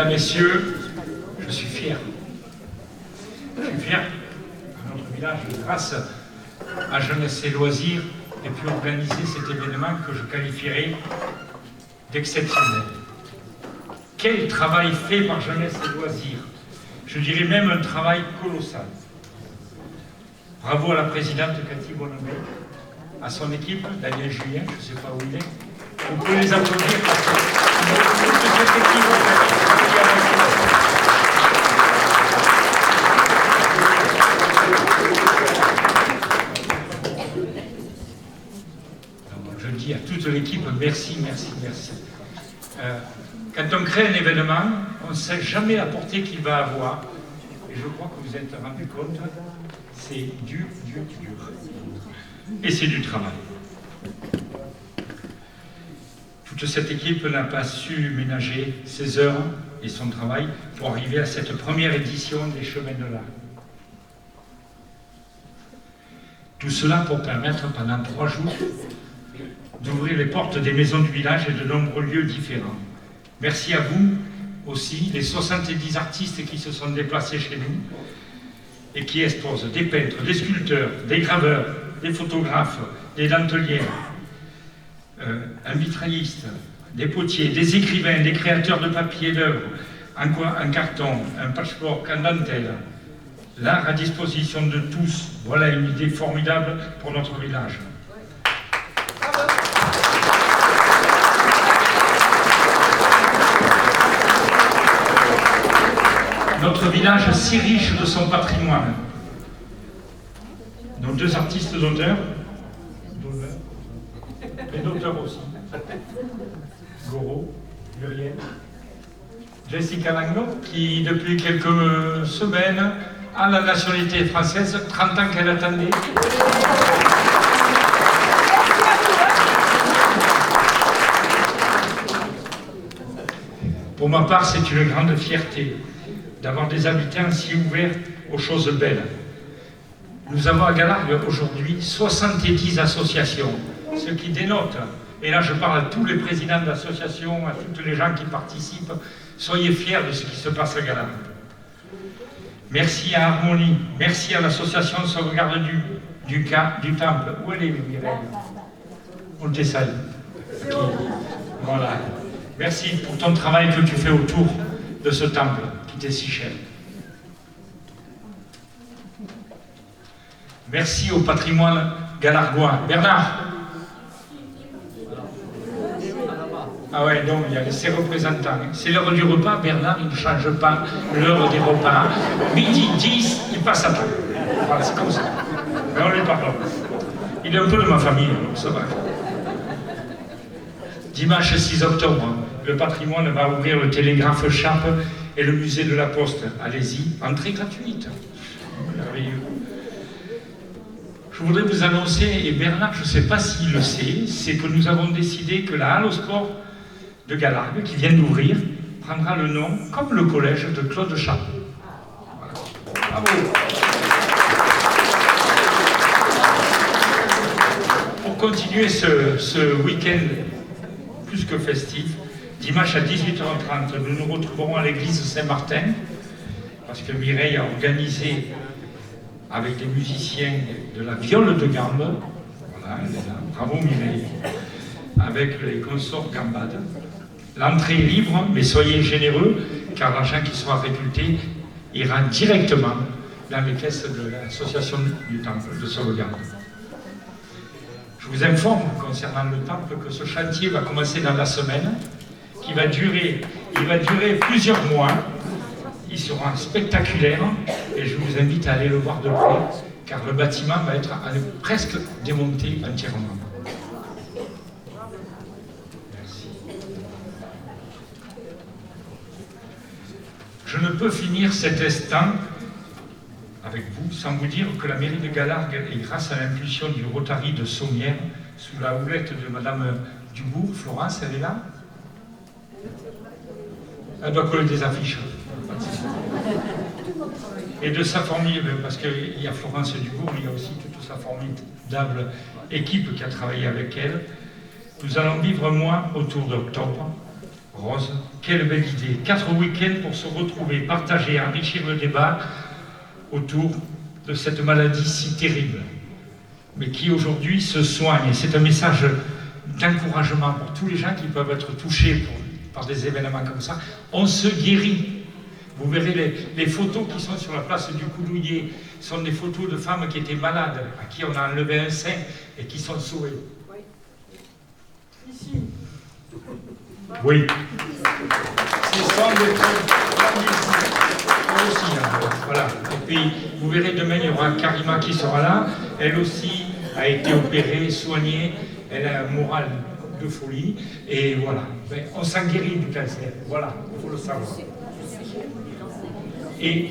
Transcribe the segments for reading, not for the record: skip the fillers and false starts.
Messieurs, je suis fier. Je suis fier que notre village, grâce à Jeunesse et Loisirs, ait pu organiser cet événement que je qualifierais d'exceptionnel. Quel travail fait par Jeunesse et Loisirs! Je dirais même un travail colossal. Bravo à la présidente Cathy Bonnemet, à son équipe, Daniel Julien, je ne sais pas où il est. On peut les applaudir parce que toute cette équipe je dis à toute l'équipe merci, merci, merci. Quand on crée un événement, on ne sait jamais la portée qu'il va avoir. Et je crois que vous êtes rendu compte, c'est dur. Et c'est du travail. Toute cette équipe n'a pas su ménager ses heures et son travail pour arriver à cette première édition des Chemins de l'Art. Tout cela pour permettre pendant 3 jours d'ouvrir les portes des maisons du village et de nombreux lieux différents. Merci à vous aussi, les 70 artistes qui se sont déplacés chez nous et qui exposent des peintres, des sculpteurs, des graveurs, des photographes, des denteliers, un vitrailliste, des potiers, des écrivains, des créateurs de papier d'œuvre, en carton, un patchwork, en dentelle. L'art à disposition de tous, voilà une idée formidable pour notre village. Notre village si riche de son patrimoine. Nos 2 artistes d'auteur, et d'auteurs aussi, Goro, Muriel, Jessica Langlo, qui depuis quelques semaines a la nationalité française, 30 ans qu'elle attendait. Pour ma part, c'est une grande fierté d'avoir des habitants si ouverts aux choses belles. Nous avons à Galargues aujourd'hui 70 associations, ce qui dénote, et là je parle à tous les présidents d'associations, à tous les gens qui participent, soyez fiers de ce qui se passe à Galargues. Merci à Harmonie, merci à l'association Sauvegarde du Temple. Où elle est, Mireille? On te salue. Voilà. Merci pour ton travail que tu fais autour de ce temple qui t'est si cher. Merci au patrimoine galargois. Bernard? Ah ouais, non, il y a ses représentants. C'est l'heure du repas, Bernard, il ne change pas l'heure des repas. Midi 10, il passe à temps. Voilà, c'est comme ça. Mais on lui parle. Il est un peu de ma famille, donc ça va. Dimanche 6 octobre, le patrimoine va ouvrir le télégraphe Charpe et le musée de la Poste. Allez-y, entrée gratuite. Merveilleux. Je voudrais vous annoncer, et Bernard, je ne sais pas s'il le sait, c'est que nous avons décidé que la halle au sport de Galargues, qui vient d'ouvrir, prendra le nom, comme le collège, de Claude Charpe. Voilà. Bravo. Pour continuer ce week-end plus que festif, dimanche à 18h30, nous nous retrouverons à l'église Saint-Martin, parce que Mireille a organisé avec des musiciens de la viole de gambe, voilà, elle est là. Bravo Mireille, avec les consorts gambades. L'entrée est libre, mais soyez généreux, car l'argent qui sera récolté ira directement dans les caisses de l'association du Temple de sauvegarde. Je vous informe concernant le Temple que ce chantier va commencer dans la semaine, il va durer plusieurs mois. Il sera spectaculaire et je vous invite à aller le voir de près, car le bâtiment va être presque démonté entièrement. Merci. Je ne peux finir cet instant avec vous sans vous dire que la mairie de Galargues, et grâce à l'impulsion du Rotary de Sommières, sous la houlette de Madame Dubourg, Florence, elle est là? Elle doit coller des affiches. Et de sa formidable, parce qu'il y a Florence Dubourg, mais il y a aussi toute sa formidable équipe qui a travaillé avec elle. Nous allons vivre un mois autour d'Octobre Rose. Quelle belle idée. 4 week-ends pour se retrouver, partager, enrichir le débat autour de cette maladie si terrible, mais qui aujourd'hui se soigne. Et c'est un message d'encouragement pour tous les gens qui peuvent être touchés par des événements comme ça. On se guérit. Vous verrez les photos qui sont sur la place du Coudouillet, sont des photos de femmes qui étaient malades, à qui on a enlevé un sein et qui sont sauvées. Oui. Ici. Oui. Ce sont des aussi, voilà. Et puis, vous verrez demain, il y aura Karima qui sera là. Elle aussi a été opérée, soignée. Elle a un moral de folie. Et voilà. Mais on s'en guérit du cancer. Voilà, il faut le savoir. Et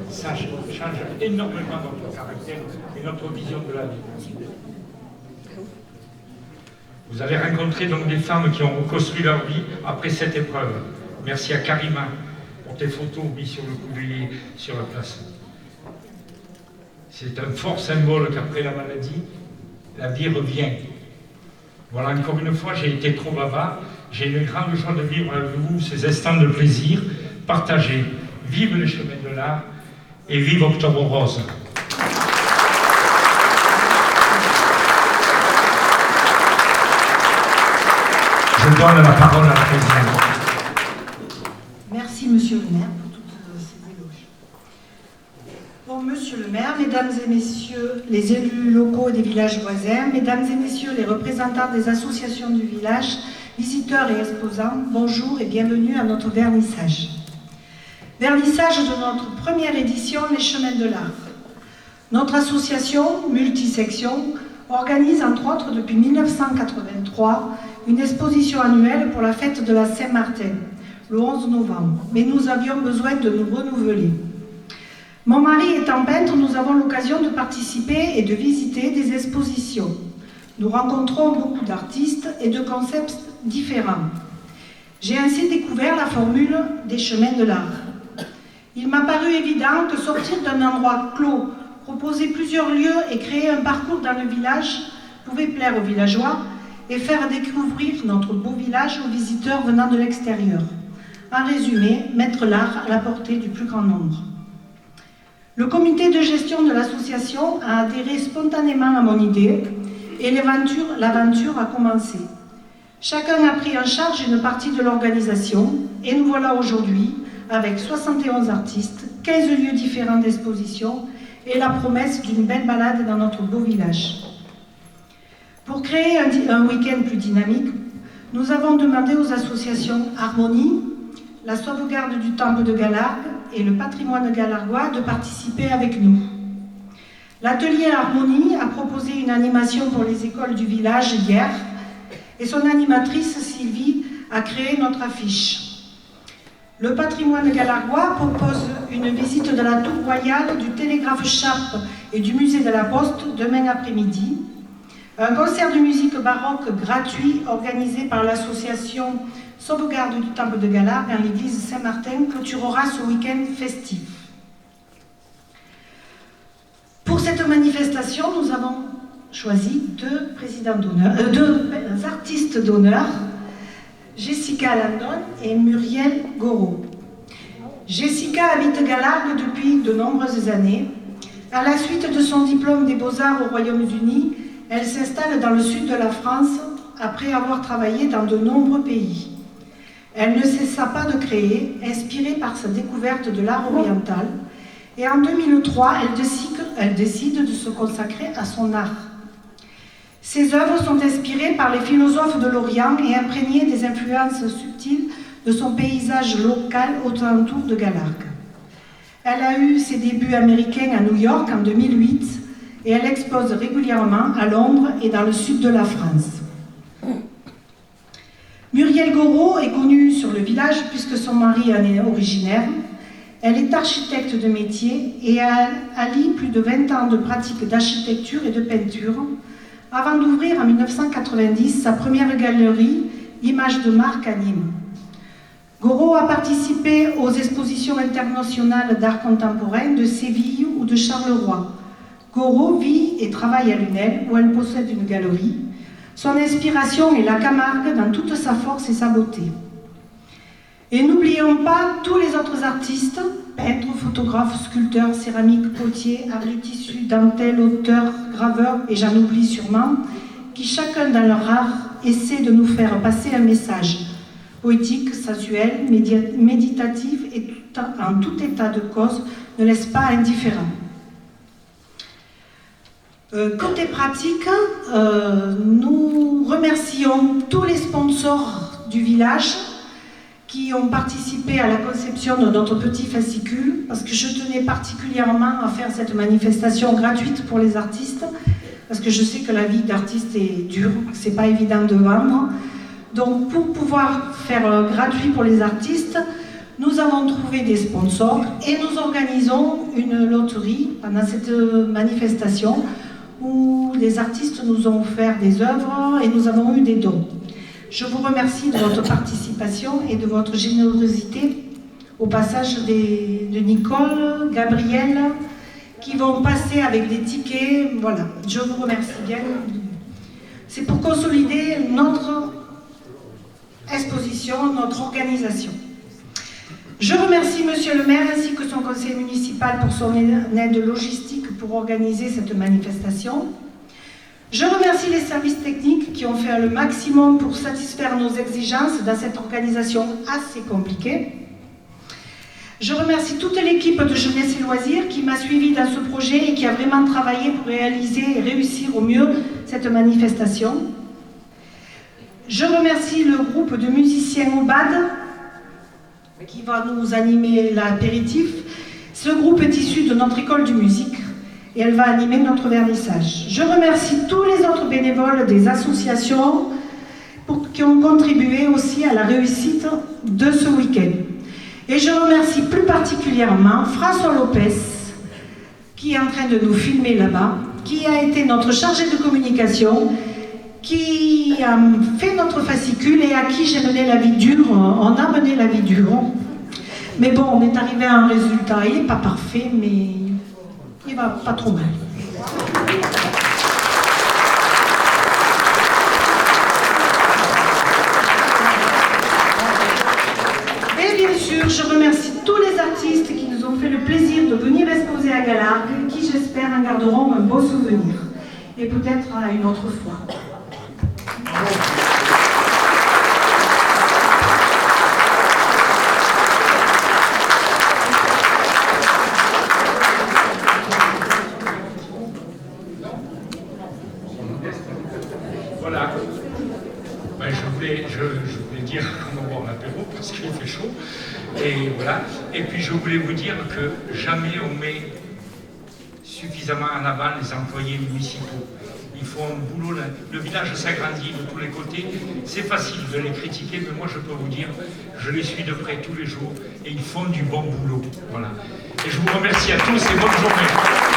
ça change énormément notre caractère et notre vision de la vie. Vous allez rencontrer donc des femmes qui ont reconstruit leur vie après cette épreuve. Merci à Karima pour tes photos mises sur le Coudouillet, sur la place. C'est un fort symbole qu'après la maladie, la vie revient. Voilà, encore une fois, j'ai été trop bavard. J'ai une grande joie de vivre avec vous ces instants de plaisir, partagés. Vive les chemins de l'art et vive Octobre Rose. Je donne la parole à la présidente. Merci, monsieur le maire, pour toutes ces éloges. Bon, monsieur le maire, mesdames et messieurs les élus locaux des villages voisins, mesdames et messieurs les représentants des associations du village, visiteurs et exposants, bonjour et bienvenue à notre vernissage. Vernissage de notre première édition, Les Chemins de l'Art. Notre association, multisection, organise entre autres depuis 1983 une exposition annuelle pour la fête de la Saint-Martin, le 11 novembre. Mais nous avions besoin de nous renouveler. Mon mari étant peintre, nous avons l'occasion de participer et de visiter des expositions. Nous rencontrons beaucoup d'artistes et de concepts différents. J'ai ainsi découvert la formule des chemins de l'art. Il m'a paru évident que sortir d'un endroit clos, proposer plusieurs lieux et créer un parcours dans le village pouvait plaire aux villageois et faire découvrir notre beau village aux visiteurs venant de l'extérieur. En résumé, mettre l'art à la portée du plus grand nombre. Le comité de gestion de l'association a adhéré spontanément à mon idée et l'aventure a commencé. Chacun a pris en charge une partie de l'organisation et nous voilà aujourd'hui avec 71 artistes, 15 lieux différents d'exposition et la promesse d'une belle balade dans notre beau village. Pour créer un week-end plus dynamique, nous avons demandé aux associations Harmonie, la sauvegarde du temple de Galargues et le patrimoine galargois de participer avec nous. L'atelier Harmonie a proposé une animation pour les écoles du village hier et son animatrice Sylvie a créé notre affiche. Le patrimoine galargois propose une visite de la tour royale, du télégraphe Chartres et du musée de la Poste demain après-midi. Un concert de musique baroque gratuit organisé par l'association Sauvegarde du Temple de Galargues en l'église Saint-Martin clôturera ce week-end festif. Pour cette manifestation, nous avons choisi deux artistes d'honneur, Jessica Landon et Muriel Goraud. Jessica habite Galargues depuis de nombreuses années. À la suite de son diplôme des Beaux-Arts au Royaume-Uni, elle s'installe dans le sud de la France après avoir travaillé dans de nombreux pays. Elle ne cessa pas de créer, inspirée par sa découverte de l'art oriental, et en 2003, elle décide de se consacrer à son art. Ses œuvres sont inspirées par les philosophes de l'Orient et imprégnées des influences subtiles de son paysage local autour de Galargues. Elle a eu ses débuts américains à New York en 2008 et elle expose régulièrement à Londres et dans le sud de la France. Muriel Goraud est connue sur le village puisque son mari en est originaire. Elle est architecte de métier et allie plus de 20 ans de pratique d'architecture et de peinture avant d'ouvrir en 1990 sa première galerie, Images de marque à Nîmes. Goraud a participé aux expositions internationales d'art contemporain de Séville ou de Charleroi. Goraud vit et travaille à Lunel, où elle possède une galerie. Son inspiration est la Camargue dans toute sa force et sa beauté. Et n'oublions pas tous les autres artistes, peintres, photographes, sculpteurs, céramiques, potiers, arts du tissu, dentelles, auteurs, graveurs, et j'en oublie sûrement, qui chacun dans leur art essaie de nous faire passer un message poétique, sensuel, méditatif et en tout état de cause ne laisse pas indifférent. Côté pratique, nous remercions tous les sponsors du village qui ont participé à la conception de notre petit fascicule, parce que je tenais particulièrement à faire cette manifestation gratuite pour les artistes, parce que je sais que la vie d'artiste est dure, c'est pas évident de vendre. Donc pour pouvoir faire gratuit pour les artistes, nous avons trouvé des sponsors et nous organisons une loterie pendant cette manifestation où les artistes nous ont offert des œuvres et nous avons eu des dons. Je vous remercie de votre participation et de votre générosité au passage de Nicole, Gabriel, qui vont passer avec des tickets. Voilà, je vous remercie bien. C'est pour consolider notre exposition, notre organisation. Je remercie Monsieur le maire ainsi que son conseil municipal pour son aide logistique pour organiser cette manifestation. Je remercie les services techniques qui ont fait le maximum pour satisfaire nos exigences dans cette organisation assez compliquée. Je remercie toute l'équipe de Jeunesse et Loisirs qui m'a suivi dans ce projet et qui a vraiment travaillé pour réaliser et réussir au mieux cette manifestation. Je remercie le groupe de musiciens OBAD qui va nous animer l'apéritif. Ce groupe est issu de notre école de musique et elle va animer notre vernissage. Je remercie tous les autres bénévoles des associations qui ont contribué aussi à la réussite de ce week-end. Et je remercie plus particulièrement François Lopez, qui est en train de nous filmer là-bas, qui a été notre chargé de communication, qui a fait notre fascicule et à qui j'ai mené la vie dure. On a mené la vie dure. Mais bon, on est arrivé à un résultat. Il n'est pas parfait, mais il va pas trop mal. Et bien sûr, je remercie tous les artistes qui nous ont fait le plaisir de venir exposer à Galargues, qui j'espère en garderont un beau souvenir. Et peut-être à une autre fois. Voilà. Ben, je voulais dire comment boire l'apéro parce qu'il fait chaud. Et voilà. Et puis je voulais vous dire que jamais on met suffisamment en avant les employés municipaux. Ils font un boulot, le village s'agrandit de tous les côtés. C'est facile de les critiquer, mais moi je peux vous dire, je les suis de près tous les jours et ils font du bon boulot. Voilà. Et je vous remercie à tous et bonne journée.